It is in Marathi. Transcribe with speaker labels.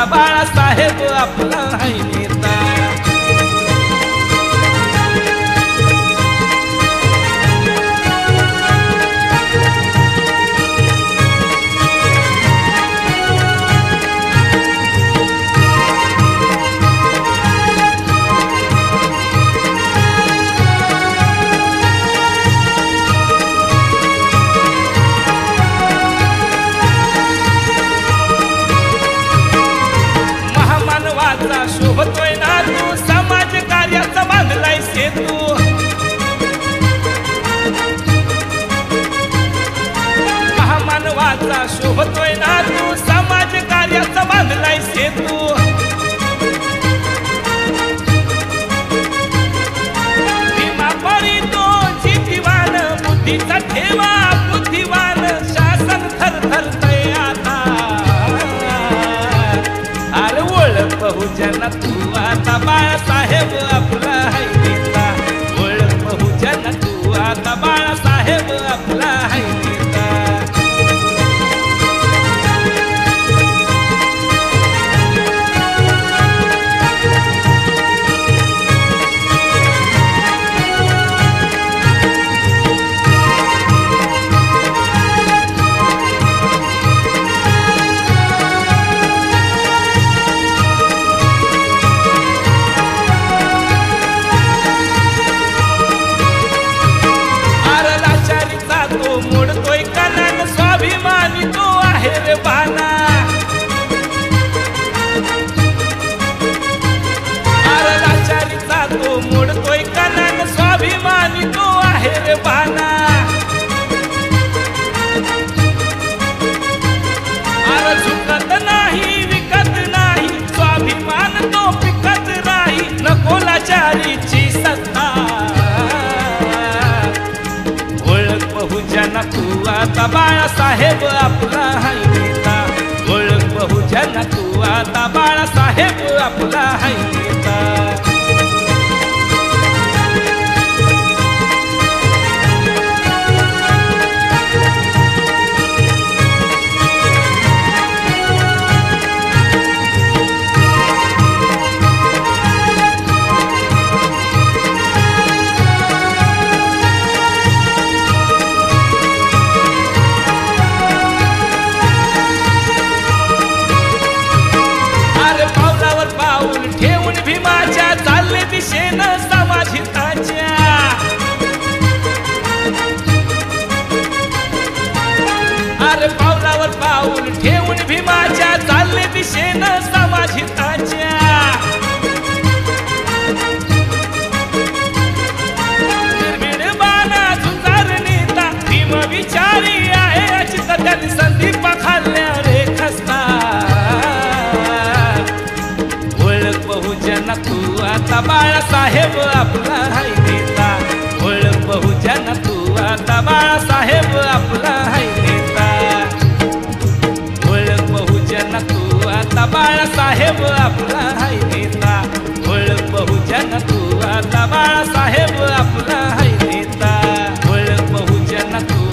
Speaker 1: आता बाळासाहेब आपला हाय नेता। शोभतोय ना तू समाज कार्याचा बांधलाय सेतू। महामानवाचा शोभतोय ना तू समाज कार्याचा बांधलाय सेतू। भीमा परी तो जिद्दीवान बुद्धीचा ठेवा बुद्धिवान शासन थरथरतय आता। अरे ओळख बहुजन तू आता बाळासाहेब आपला हाय नेता। ओळख बहुजन तू आता बाळासाहेब आपला हाय नेता। मोडतोय कानान स्वाभिमानी तो आहे रे बाना। अरे लाचारीचा तो मोडतोय कानान स्वाभिमानी तो आहे रे बाना। अरे झुकत नाही विकत नाही स्वाभिमान तो पिकत नाही नको लाचारीची सत्ता। बहुजन तू आता बाळासाहेब आपला हाय नेता। ओळख बहुजन तू आता बाळासाहेब आपला हाय नेता। ठेवून भीमाच्या चालले दिशेनं समाज हिताच्या। अरे पावलावर पाऊल ठेवून भीमाच्या चालले दिशेनं समाज हिताच्या। निर्भीड बाणा झुंजार नेता भीम विचारी आहे अचित त्यांनी संदीप खाल्ल्या रे खस्ता। बहुजन तू आता बाळासाहेब आपला हाय नेता। ओळख बहुजन तू आता बाळासाहेब आपला हाय नेता। ओळख बहुजन तू आता बाळासाहेब आपला हाय नेता। ओळख बहुजन तू आता बाळासाहेब आपला हाय नेता। ओळख बहुजन तू